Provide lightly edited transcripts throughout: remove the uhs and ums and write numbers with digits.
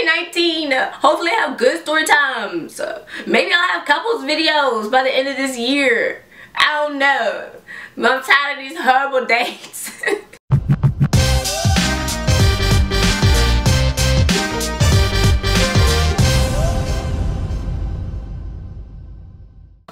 2019. Hopefully I have good story times. Maybe I'll have couples videos by the end of this year. I don't know. I'm tired of these horrible dates.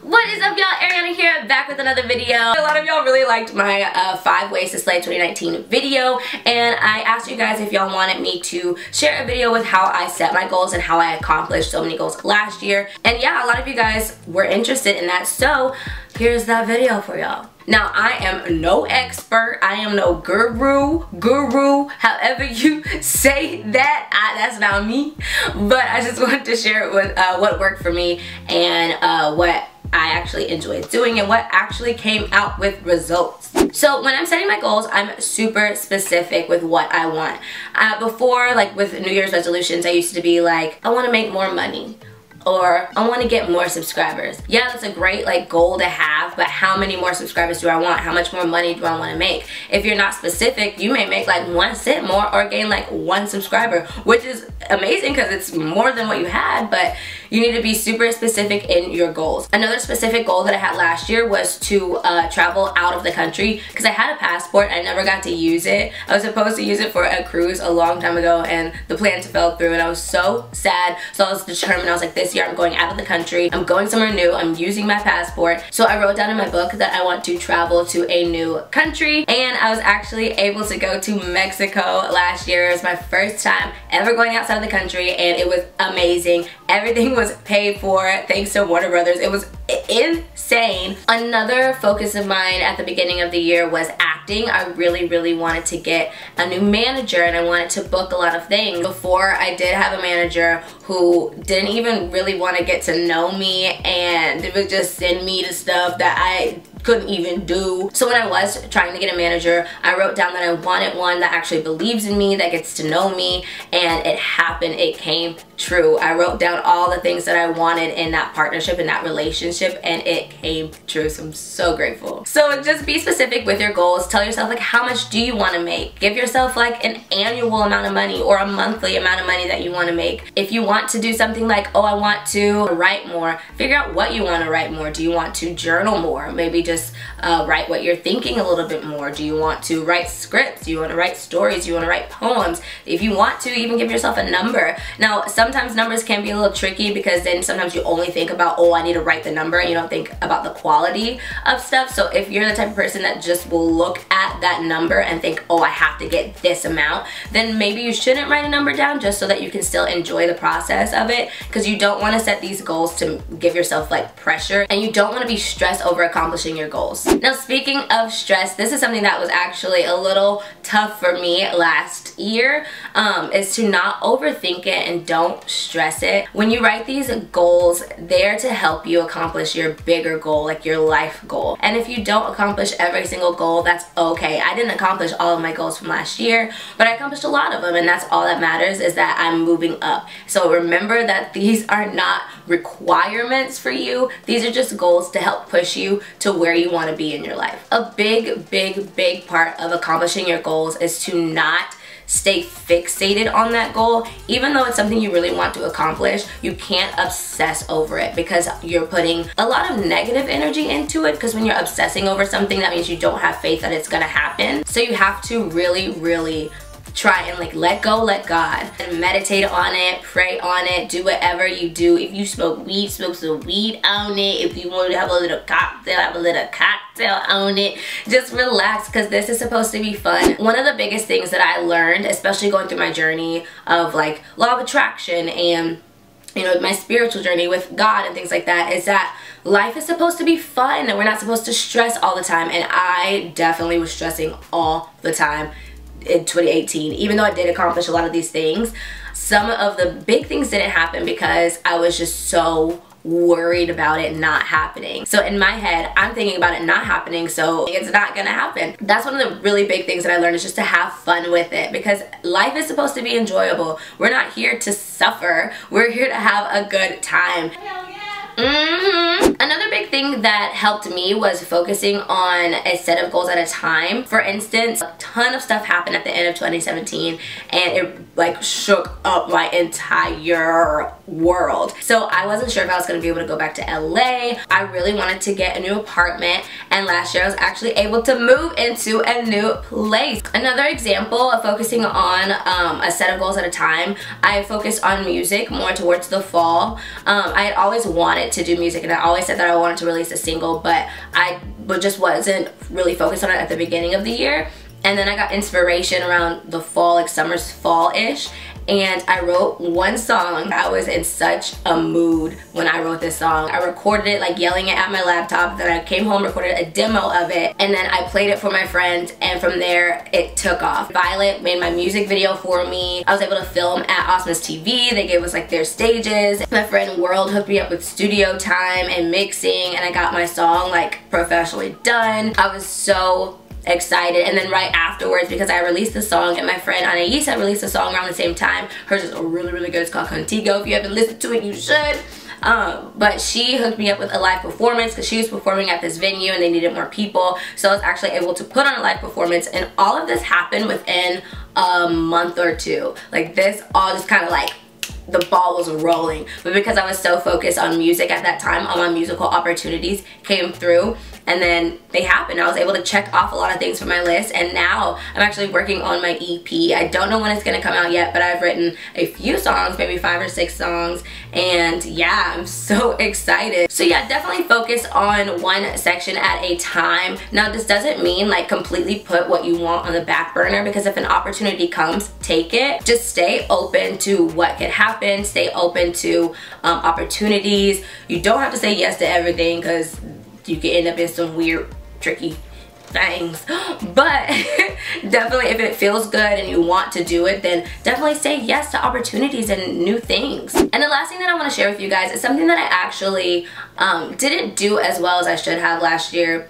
What is up, y'all? Arianna here, back with another video. A lot of y'all really liked my 5 ways to slay 2019 video, and I asked you guys if y'all wanted me to share a video with how I set my goals and how I accomplished so many goals last year. And yeah, a lot of you guys were interested in that, so here's that video for y'all. Now, I am no expert, I am no guru, however you say that, that's not me. But I just wanted to share with what worked for me and what I actually enjoyed doing and what actually came out with results. So when I'm setting my goals, I'm super specific with what I want. Before, like with New Year's resolutions, I used to be like, I want to make more money, or I want to get more subscribers. Yeah, that's a great like goal to have, but how many more subscribers do I want? How much more money do I want to make? If you're not specific, you may make like 1 cent more or gain like 1 subscriber, which is amazing because it's more than what you had, but you need to be super specific in your goals. Another specific goal that I had last year was to travel out of the country, because I had a passport, I never got to use it. I was supposed to use it for a cruise a long time ago and the plans fell through and I was so sad. So I was determined, I was like, this year I'm going out of the country, I'm going somewhere new, I'm using my passport. So I wrote down in my book that I want to travel to a new country, and I was actually able to go to Mexico last year. It was my first time ever going outside of the country and it was amazing. Everything was paid for thanks to Warner Brothers. It was insane. Another focus of mine at the beginning of the year was acting. I really wanted to get a new manager and I wanted to book a lot of things. Before, I did have a manager who didn't even really want to get to know me and would just send me to stuff that I couldn't even do. So when I was trying to get a manager, I wrote down that I wanted one that actually believes in me, that gets to know me, and it happened. It came true. I wrote down all the things that I wanted in that partnership, in that relationship, and it came true. So I'm so grateful. So just be specific with your goals. Tell yourself like, how much do you want to make? Give yourself like an annual amount of money or a monthly amount of money that you want to make. If you want to do something like, oh, I want to write more, figure out what you want to write more. Do you want to journal more? Maybe just write what you're thinking a little bit more. Do you want to write scripts? Do you want to write stories? Do you want to write poems? If you want to, even give yourself a number. Now, sometimes numbers can be a little tricky because then sometimes you only think about, oh, I need to write the number, and you don't think about the quality of stuff. So if you're the type of person that just will look at that number and think, oh, I have to get this amount, then maybe you shouldn't write a number down, just so that you can still enjoy the process of it, because you don't want to set these goals to give yourself like pressure, and you don't want to be stressed over accomplishing your goals. Now, speaking of stress, this is something that was actually a little tough for me last year, is to not overthink it and don't stress it. When you write these goals, they're to help you accomplish your bigger goal, like your life goal. And if you don't accomplish every single goal, that's okay. I didn't accomplish all of my goals from last year, but I accomplished a lot of them, and that's all that matters, is that I'm moving up. So remember that these are not requirements for you. These are just goals to help push you to where you want to be in your life. A big part of accomplishing your goals is to not stay fixated on that goal. Even though it's something you really want to accomplish, you can't obsess over it, because you're putting a lot of negative energy into it, because when you're obsessing over something, that means you don't have faith that it's gonna happen. So you have to really try and like let go, let God, and meditate on it, pray on it, do whatever you do. If you smoke weed, smoke some weed on it. If you want to have a little cocktail, have a little cocktail on it. Just relax, because this is supposed to be fun. One of the biggest things that I learned, especially going through my journey of like law of attraction and, you know, my spiritual journey with God and things like that, is that life is supposed to be fun and we're not supposed to stress all the time. And I definitely was stressing all the time in 2018. Even though I did accomplish a lot of these things, some of the big things didn't happen because I was just so worried about it not happening. So in my head, I'm thinking about it not happening, so it's not gonna happen. That's one of the really big things that I learned, is just to have fun with it, because life is supposed to be enjoyable. We're not here to suffer. We're here to have a good time. Another big thing that helped me was focusing on a set of goals at a time. For instance, a ton of stuff happened at the end of 2017 and it like shook up my entire world. So I wasn't sure if I was going to be able to go back to LA. I really wanted to get a new apartment, and last year I was actually able to move into a new place. Another example of focusing on a set of goals at a time, I focused on music more towards the fall. I had always wanted to do music, and I always said that I wanted to release a single, but I just wasn't really focused on it at the beginning of the year. And then I got inspiration around the fall, like summer's fall-ish, and I wrote one song. I was in such a mood when I wrote this song. I recorded it like yelling it at my laptop, then I came home, recorded a demo of it, and then I played it for my friends, and from there it took off. Violet made my music video for me. I was able to film at Osmos TV. They gave us like their stages. My friend World hooked me up with studio time and mixing, and I got my song like professionally done. I was so excited. And then right afterwards, because I released the song and my friend Anaisa released the song around the same time, hers is really good. It's called Contigo. If you haven't listened to it, you should. But she hooked me up with a live performance because she was performing at this venue and they needed more people, so I was actually able to put on a live performance, and all of this happened within a month or two. Like this all just kind of like the ball was rolling, but because I was so focused on music at that time, all my musical opportunities came through, and then they happened. I was able to check off a lot of things from my list, and now I'm actually working on my EP. I don't know when it's gonna come out yet, but I've written a few songs, maybe 5 or 6 songs, and yeah, I'm so excited. So yeah, definitely focus on one section at a time. Now this doesn't mean like completely put what you want on the back burner, because if an opportunity comes, take it. Just stay open to what could happen, stay open to opportunities. You don't have to say yes to everything, because you can end up in some weird, tricky things. But definitely if it feels good and you want to do it, then definitely say yes to opportunities and new things. And the last thing that I want to share with you guys is something that I actually didn't do as well as I should have last year.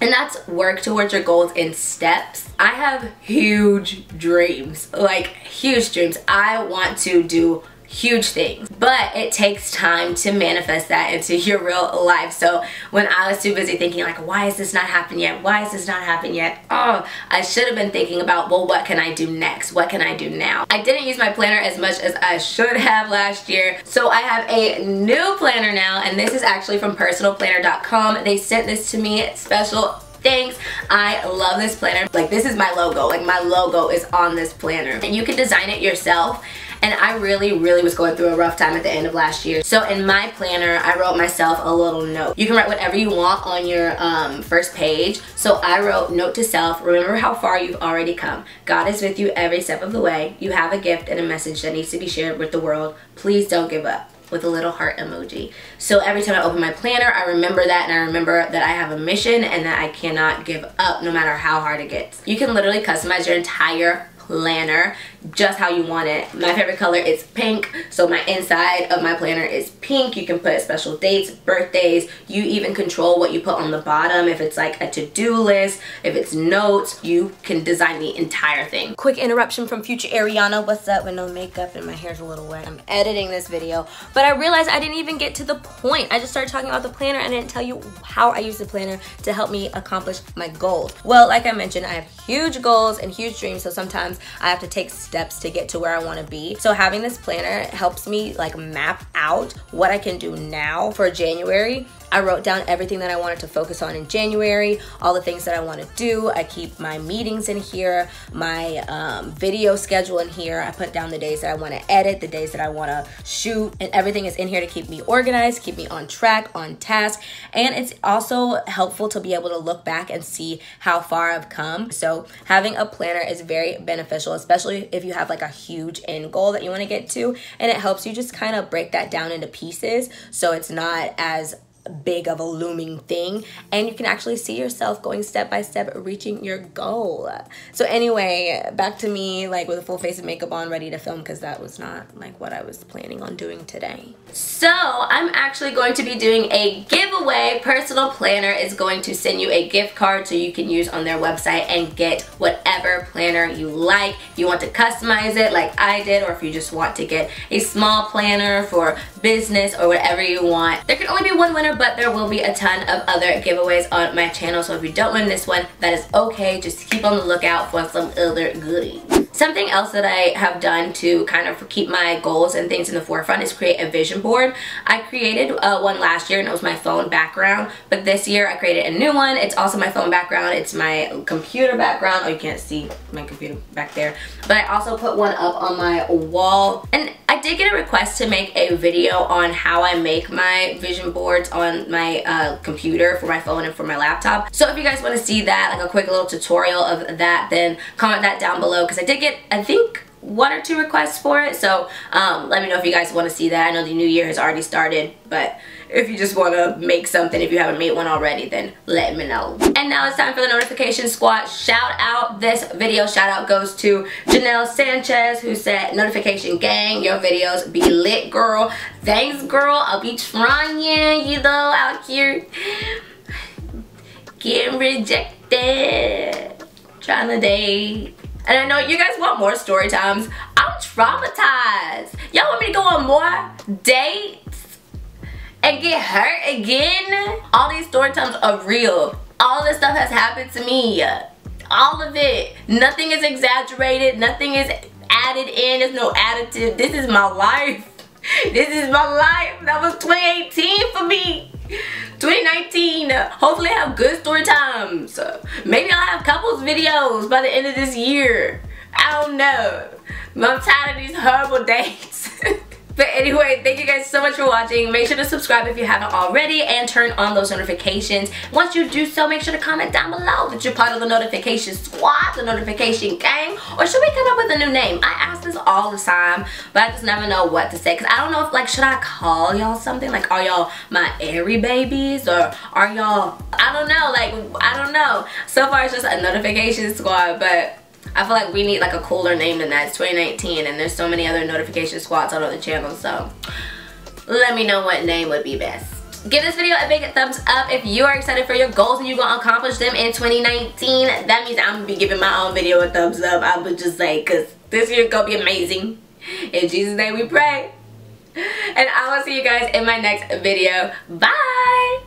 And that's work towards your goals in steps. I have huge dreams, like huge dreams. I want to do huge things, but it takes time to manifest that into your real life. So when I was too busy thinking like, why is this not happening yet? Why is this not happening yet? Oh, I should have been thinking about, well, what can I do next? What can I do now? I didn't use my planner as much as I should have last year. So I have a new planner now, and this is actually from personalplanner.com. They sent this to me, special thanks. I love this planner. Like, this is my logo. Like, my logo is on this planner, and you can design it yourself. And I really was going through a rough time at the end of last year. So in my planner, I wrote myself a little note. You can write whatever you want on your first page. So I wrote, note to self, remember how far you've already come. God is with you every step of the way. You have a gift and a message that needs to be shared with the world. Please don't give up, with a little heart emoji. So every time I open my planner, I remember that, and I remember that I have a mission and that I cannot give up no matter how hard it gets. You can literally customize your entire planner just how you want it. My favorite color is pink, so my inside of my planner is pink. You can put special dates, birthdays. You even control what you put on the bottom. If it's like a to-do list, if it's notes, you can design the entire thing. Quick interruption from future Arianna. What's up? With no makeup and my hair's a little wet. I'm editing this video, but I realized I didn't even get to the point. I just started talking about the planner and I didn't tell you how I use the planner to help me accomplish my goals. Well, like I mentioned, I have huge goals and huge dreams, so sometimes I have to take steps to get to where I want to be. So having this planner helps me like map out what I can do now for January. I wrote down everything that I wanted to focus on in January, all the things that I want to do. I keep my meetings in here, my video schedule in here. I put down the days that I want to edit, the days that I want to shoot, and everything is in here to keep me organized, keep me on track, on task. And it's also helpful to be able to look back and see how far I've come. So having a planner is very beneficial, especially if you have like a huge end goal that you want to get to, and it helps you just kind of break that down into pieces so it's not as big of a looming thing, and you can actually see yourself going step by step reaching your goal. So anyway, back to me like with a full face of makeup on, ready to film, because that was not like what I was planning on doing today. So I'm actually going to be doing a giveaway. Personal Planner is going to send you a gift card so you can use on their website and get whatever planner you like. If you want to customize it like I did, or if you just want to get a small planner for business or whatever you want. There can only be one winner, but there will be a ton of other giveaways on my channel, so if you don't win this one, that is okay. Just keep on the lookout for some other goodies. Something else that I have done to kind of keep my goals and things in the forefront is create a vision board. I created one last year and it was my phone background, but this year I created a new one. It's also my phone background. It's my computer background. Oh, you can't see my computer back there. But I also put one up on my wall. And I did get a request to make a video on how I make my vision boards on my computer for my phone and for my laptop. So if you guys want to see that, like a quick little tutorial of that, then comment that down below, because I did get, I think, 1 or 2 requests for it. So let me know if you guys want to see that. I know the new year has already started, but if you just want to make something, if you haven't made one already, then let me know. And now it's time for the notification squad shout out. This video shout out goes to Janelle Sanchez, who said, "Notification gang, your videos be lit, girl." Thanks, girl. I'll be trying, you know, out here getting rejected, trying to date. And I know you guys want more story times. I'm traumatized. Y'all want me to go on more dates and get hurt again? All these story times are real. All this stuff has happened to me. All of it. Nothing is exaggerated. Nothing is added in. There's no additive. This is my life. This is my life. That was 2018 for me. 2019, hopefully I have good story times. Maybe I'll have couples videos by the end of this year. I don't know. I'm tired of these horrible dates. But anyway, thank you guys so much for watching. Make sure to subscribe if you haven't already and turn on those notifications. Once you do so, make sure to comment down below that you're part of the notification squad, the notification gang, or should we come up with a new name? I ask this all the time, but I just never know what to say, because I don't know if, like, should I call y'all something? Like, are y'all my airy babies, or are y'all, I don't know, like, I don't know. So far it's just a notification squad, but I feel like we need like a cooler name than that. It's 2019 and there's so many other notification squads on other channels, so let me know what name would be best. Give this video a big thumbs up if you are excited for your goals and you're gonna accomplish them in 2019. That means I'm gonna be giving my own video a thumbs up. I would just say, because this year's gonna be amazing. In Jesus' name we pray. And I will see you guys in my next video. Bye!